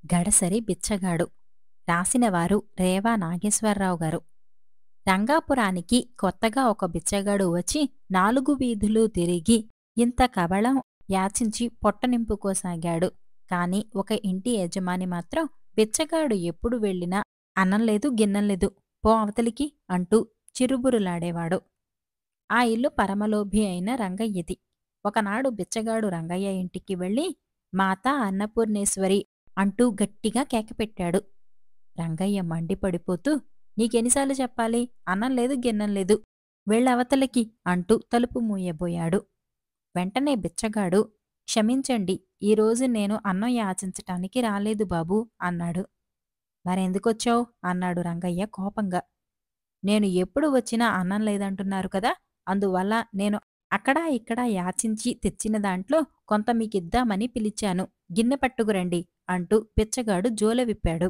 గడసరి బిచ్చగాడు. రాసినవారు రేవా నాగేశ్వరరావు గారు. రంగాపురానికి కొత్తగా ఒక బిచ్చగాడు వచ్చి 4 వీధులు తిరిగి ఇంత కబళం యాచించి పొట్ట నింపుకోసాగాడు. కాని ఒక ఇంటి యజమాని మాత్రం బిచ్చగాడు ఎప్పుడు వెళ్ళినా అన్నం లేదు గిన్నం లేదు, పో అవతలికి అంటూ చిరుబురులాడేవాడు. ఆ ఇల్లు పరమలోభి అయిన రంగయ్యది. ఒకనాడు బిచ్చగాడు రంగయ్య ఇంటికి వెళ్ళి మాతా అన్నపూర్ణేశ్వరి అంటూ గట్టిగా కేకపెట్టాడు. రంగయ్య మండిపడిపోతూ నీకెన్నిసార్లు చెప్పాలి, అన్నం లేదు గిన్నం లేదు, వెళ్ళవతలికి అంటూ తలుపు మూయబోయాడు. వెంటనే బిచ్చగాడు క్షమించండి, ఈరోజు నేను అన్నం యాచించటానికి రాలేదు బాబూ అన్నాడు. మరెందుకొచ్చావు అన్నాడు రంగయ్య కోపంగా. నేను ఎప్పుడు వచ్చినా అన్నం లేదంటున్నారు కదా, అందువల్ల నేను అక్కడా ఇక్కడా యాచించి తెచ్చిన దాంట్లో కొంత మీకిద్దామని పిలిచాను, గిన్నె పట్టుకురండి అంటూ బిచ్చగాడు జోల విప్పాడు.